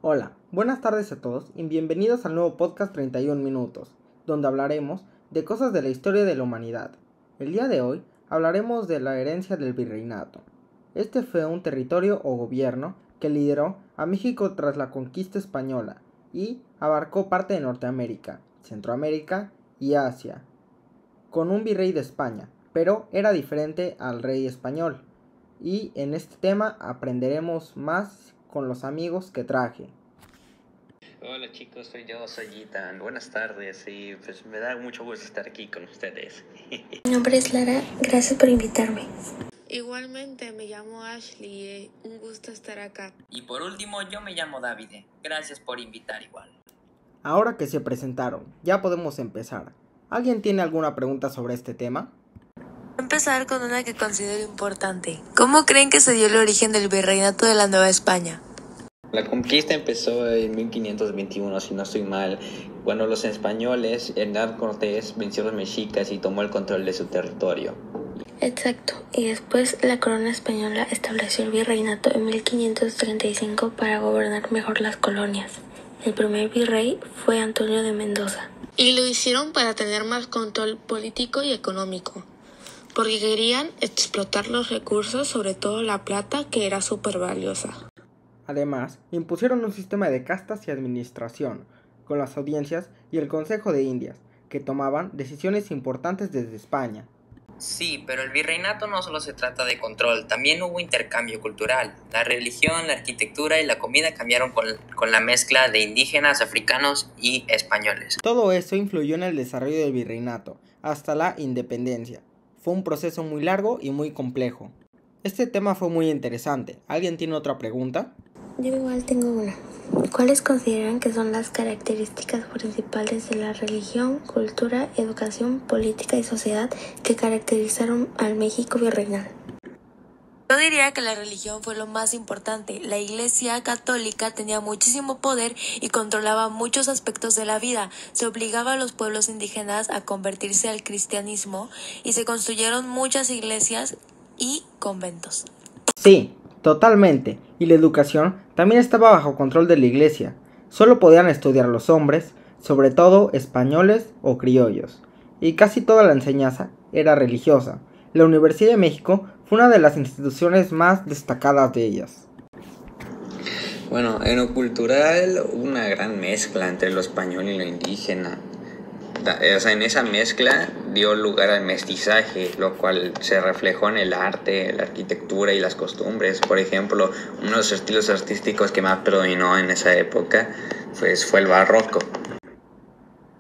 Hola, buenas tardes a todos y bienvenidos al nuevo podcast 31 minutos, donde hablaremos de cosas de la historia de la humanidad. El día de hoy hablaremos de la herencia del virreinato. Este fue un territorio o gobierno que lideró a México tras la conquista española y abarcó parte de Norteamérica, Centroamérica y Asia, con un virrey de España, pero era diferente al rey español. Y en este tema aprenderemos más con los amigos que traje. Hola chicos, soy Ethan. Buenas tardes y pues me da mucho gusto estar aquí con ustedes. Mi nombre es Lara, gracias por invitarme. Igualmente, me llamo Ashley, un gusto estar acá. Y por último, yo me llamo Davide. Gracias por invitar igual. Ahora que se presentaron, ya podemos empezar. ¿Alguien tiene alguna pregunta sobre este tema? Voy a empezar con una que considero importante. ¿Cómo creen que se dio el origen del virreinato de la Nueva España? La conquista empezó en 1521, si no estoy mal, cuando los españoles, Hernán Cortés, venció a los mexicas y tomó el control de su territorio. Exacto, y después la corona española estableció el virreinato en 1535 para gobernar mejor las colonias. El primer virrey fue Antonio de Mendoza. Y lo hicieron para tener más control político y económico, porque querían explotar los recursos, sobre todo la plata, que era súper valiosa. Además, impusieron un sistema de castas y administración, con las audiencias y el Consejo de Indias, que tomaban decisiones importantes desde España. Sí, pero el virreinato no solo se trata de control, también hubo intercambio cultural. La religión, la arquitectura y la comida cambiaron con la mezcla de indígenas, africanos y españoles. Todo eso influyó en el desarrollo del virreinato, hasta la independencia. Fue un proceso muy largo y muy complejo. Este tema fue muy interesante. ¿Alguien tiene otra pregunta? Yo igual tengo una. ¿Cuáles consideran que son las características principales de la religión, cultura, educación, política y sociedad que caracterizaron al México virreinal? Yo diría que la religión fue lo más importante. La Iglesia católica tenía muchísimo poder y controlaba muchos aspectos de la vida. Se obligaba a los pueblos indígenas a convertirse al cristianismo y se construyeron muchas iglesias y conventos. Sí, totalmente. Y la educación también estaba bajo control de la iglesia. Solo podían estudiar los hombres, sobre todo españoles o criollos. Y casi toda la enseñanza era religiosa. La Universidad de México fue una de las instituciones más destacadas de ellas. Bueno, en lo cultural hubo una gran mezcla entre lo español y lo indígena. En esa mezcla dio lugar al mestizaje, lo cual se reflejó en el arte, la arquitectura y las costumbres. Por ejemplo, uno de los estilos artísticos que más predominó en esa época fue el barroco.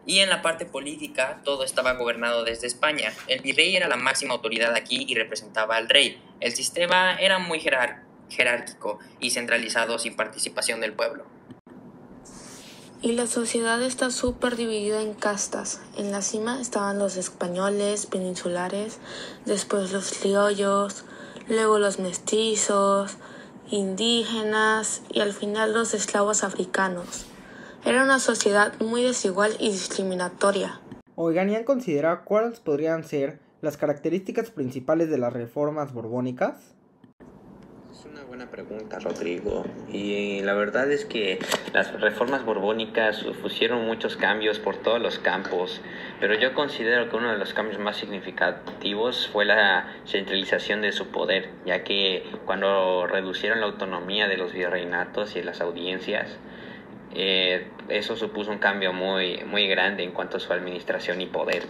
Y en la parte política, todo estaba gobernado desde España. El virrey era la máxima autoridad aquí y representaba al rey. El sistema era muy jerárquico y centralizado sin participación del pueblo. Y la sociedad está súper dividida en castas. En la cima estaban los españoles, peninsulares, después los criollos, luego los mestizos, indígenas y al final los esclavos africanos. Era una sociedad muy desigual y discriminatoria. Oigan, ¿y han considerado cuáles podrían ser las características principales de las reformas borbónicas? Es una buena pregunta, Rodrigo. Y la verdad es que las reformas borbónicas pusieron muchos cambios por todos los campos, pero yo considero que uno de los cambios más significativos fue la centralización de su poder, ya que cuando reducieron la autonomía de los virreinatos y las audiencias, eso supuso un cambio muy grande en cuanto a su administración y poder.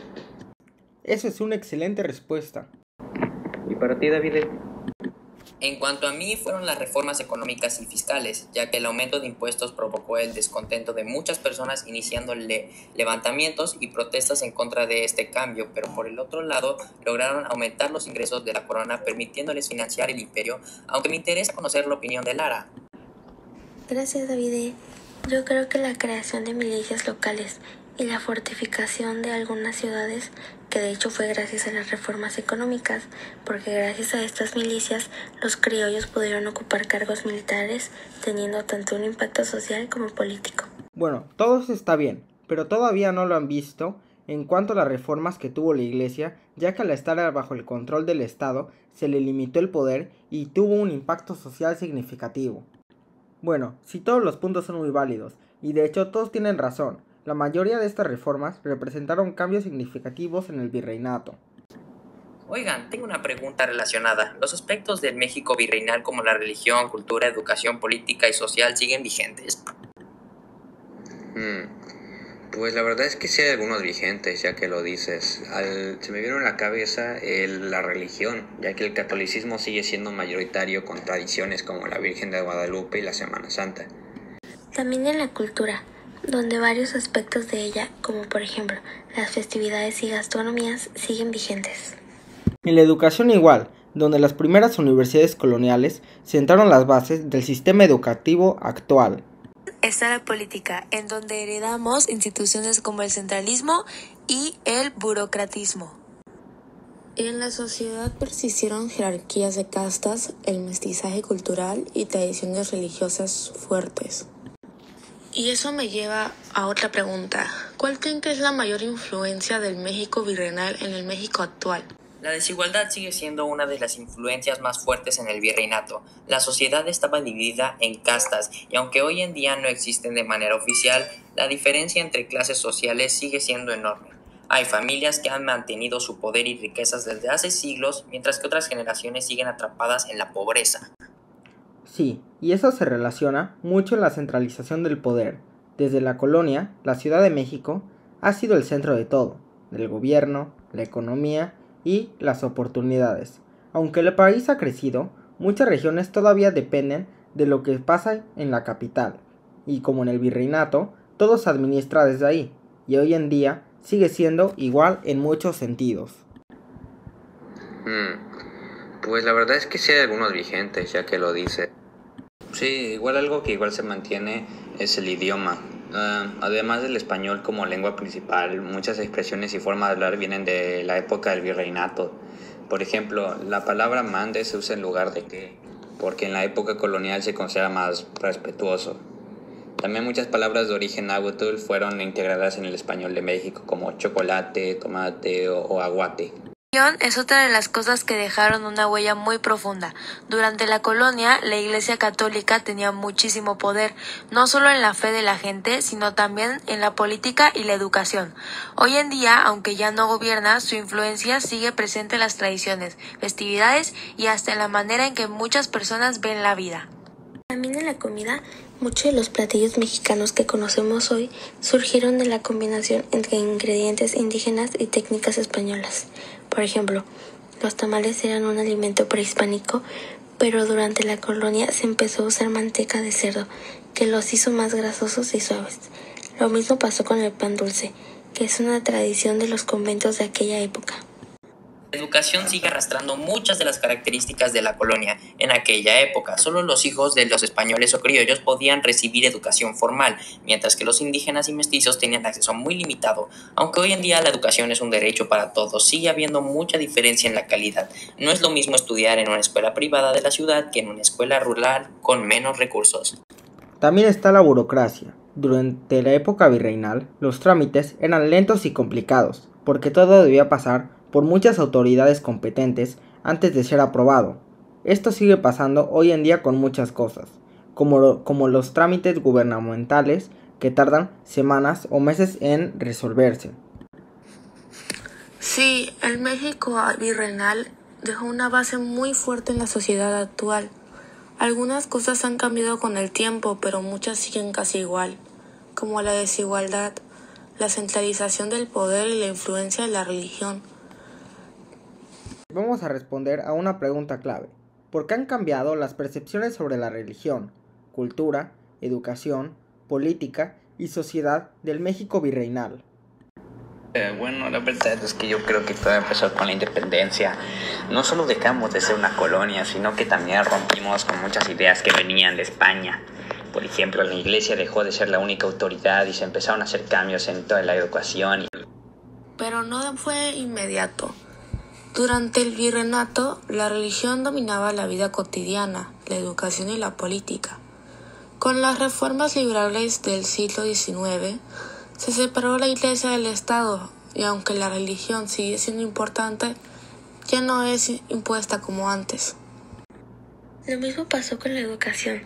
Esa es una excelente respuesta. ¿Y para ti, David? En cuanto a mí, fueron las reformas económicas y fiscales, ya que el aumento de impuestos provocó el descontento de muchas personas, iniciando levantamientos y protestas en contra de este cambio, pero por el otro lado lograron aumentar los ingresos de la corona, permitiéndoles financiar el imperio, aunque me interesa conocer la opinión de Lara. Gracias, David. Yo creo que la creación de milicias locales y la fortificación de algunas ciudades, que de hecho fue gracias a las reformas económicas, porque gracias a estas milicias los criollos pudieron ocupar cargos militares, teniendo tanto un impacto social como político. Bueno, todo eso está bien, pero todavía no lo han visto en cuanto a las reformas que tuvo la iglesia, ya que al estar bajo el control del Estado se le limitó el poder y tuvo un impacto social significativo. Bueno, si todos los puntos son muy válidos, y de hecho todos tienen razón, la mayoría de estas reformas representaron cambios significativos en el virreinato. Oigan, tengo una pregunta relacionada. ¿Los aspectos del México virreinal como la religión, cultura, educación, política y social siguen vigentes? Pues la verdad es que sí hay algunos vigentes, ya que lo dices. Se me vino a la cabeza la religión, ya que el catolicismo sigue siendo mayoritario con tradiciones como la Virgen de Guadalupe y la Semana Santa. También en la cultura, donde varios aspectos de ella, como por ejemplo las festividades y gastronomías, siguen vigentes. En la educación igual, donde las primeras universidades coloniales sentaron las bases del sistema educativo actual. Está la política, en donde heredamos instituciones como el centralismo y el burocratismo. En la sociedad persistieron jerarquías de castas, el mestizaje cultural y tradiciones religiosas fuertes. Y eso me lleva a otra pregunta. ¿Cuál creen que es la mayor influencia del México virreinal en el México actual? La desigualdad sigue siendo una de las influencias más fuertes en el virreinato. La sociedad estaba dividida en castas y aunque hoy en día no existen de manera oficial, la diferencia entre clases sociales sigue siendo enorme. Hay familias que han mantenido su poder y riquezas desde hace siglos, mientras que otras generaciones siguen atrapadas en la pobreza. Sí, y eso se relaciona mucho en la centralización del poder. Desde la colonia, la Ciudad de México ha sido el centro de todo, del gobierno, la economía y las oportunidades. Aunque el país ha crecido, muchas regiones todavía dependen de lo que pasa en la capital, y como en el virreinato, todo se administra desde ahí, y hoy en día sigue siendo igual en muchos sentidos. Pues la verdad es que sí hay algunos vigentes, ya que lo dice. Sí, igual algo que igual se mantiene es el idioma. Además del español como lengua principal, muchas expresiones y formas de hablar vienen de la época del virreinato. Por ejemplo, la palabra mande se usa en lugar de qué, porque en la época colonial se considera más respetuoso. También muchas palabras de origen náhuatl fueron integradas en el español de México, como chocolate, tomate o aguate. Es otra de las cosas que dejaron una huella muy profunda. Durante la colonia, la Iglesia Católica tenía muchísimo poder, no solo en la fe de la gente, sino también en la política y la educación. Hoy en día, aunque ya no gobierna, su influencia sigue presente en las tradiciones, festividades y hasta en la manera en que muchas personas ven la vida. También en la comida, muchos de los platillos mexicanos que conocemos hoy surgieron de la combinación entre ingredientes indígenas y técnicas españolas. Por ejemplo, los tamales eran un alimento prehispánico, pero durante la colonia se empezó a usar manteca de cerdo, que los hizo más grasosos y suaves. Lo mismo pasó con el pan dulce, que es una tradición de los conventos de aquella época. La educación sigue arrastrando muchas de las características de la colonia. En aquella época, solo los hijos de los españoles o criollos podían recibir educación formal, mientras que los indígenas y mestizos tenían acceso muy limitado. Aunque hoy en día la educación es un derecho para todos, sigue habiendo mucha diferencia en la calidad. No es lo mismo estudiar en una escuela privada de la ciudad que en una escuela rural con menos recursos. También está la burocracia. Durante la época virreinal, los trámites eran lentos y complicados, porque todo debía pasar por muchas autoridades competentes antes de ser aprobado. Esto sigue pasando hoy en día con muchas cosas, como los trámites gubernamentales que tardan semanas o meses en resolverse. Sí, el México virreinal dejó una base muy fuerte en la sociedad actual. Algunas cosas han cambiado con el tiempo, pero muchas siguen casi igual, como la desigualdad, la centralización del poder y la influencia de la religión. Vamos a responder a una pregunta clave. ¿Por qué han cambiado las percepciones sobre la religión, cultura, educación, política y sociedad del México virreinal? Bueno, la verdad es que yo creo que todo empezó con la independencia. No solo dejamos de ser una colonia, sino que también rompimos con muchas ideas que venían de España. Por ejemplo, la iglesia dejó de ser la única autoridad y se empezaron a hacer cambios en toda la educación. Pero no fue inmediato. Durante el virreinato, la religión dominaba la vida cotidiana, la educación y la política. Con las reformas liberales del siglo XIX, se separó la Iglesia del Estado y aunque la religión sigue siendo importante, ya no es impuesta como antes. Lo mismo pasó con la educación.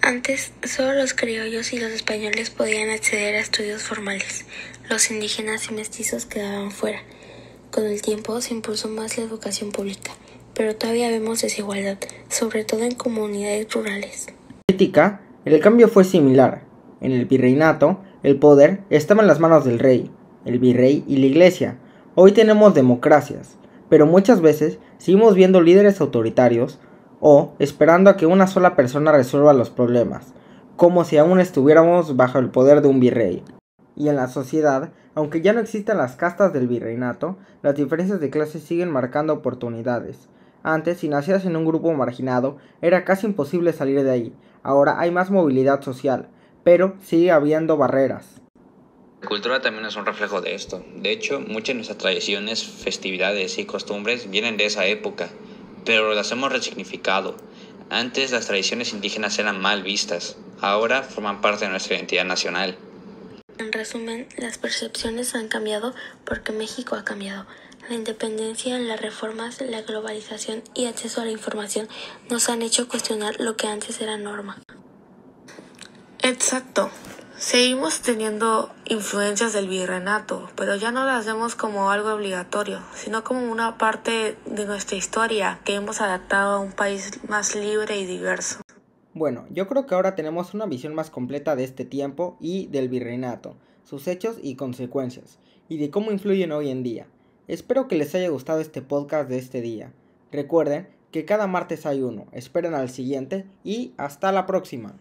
Antes, solo los criollos y los españoles podían acceder a estudios formales. Los indígenas y mestizos quedaban fuera. Con el tiempo se impulsó más la educación pública, pero todavía vemos desigualdad, sobre todo en comunidades rurales. En la política, el cambio fue similar. En el virreinato, el poder estaba en las manos del rey, el virrey y la iglesia. Hoy tenemos democracias, pero muchas veces seguimos viendo líderes autoritarios o esperando a que una sola persona resuelva los problemas, como si aún estuviéramos bajo el poder de un virrey. Y en la sociedad, aunque ya no existan las castas del virreinato, las diferencias de clase siguen marcando oportunidades. Antes, si nacías en un grupo marginado, era casi imposible salir de ahí. Ahora hay más movilidad social, pero sigue habiendo barreras. La cultura también es un reflejo de esto. De hecho, muchas de nuestras tradiciones, festividades y costumbres vienen de esa época, pero las hemos resignificado. Antes las tradiciones indígenas eran mal vistas, ahora forman parte de nuestra identidad nacional. En resumen, las percepciones han cambiado porque México ha cambiado. La independencia, las reformas, la globalización y acceso a la información nos han hecho cuestionar lo que antes era norma. Exacto. Seguimos teniendo influencias del virreinato, pero ya no las vemos como algo obligatorio, sino como una parte de nuestra historia que hemos adaptado a un país más libre y diverso. Bueno, yo creo que ahora tenemos una visión más completa de este tiempo y del virreinato, sus hechos y consecuencias, y de cómo influyen hoy en día. Espero que les haya gustado este podcast de este día. Recuerden que cada martes hay uno, esperen al siguiente y hasta la próxima.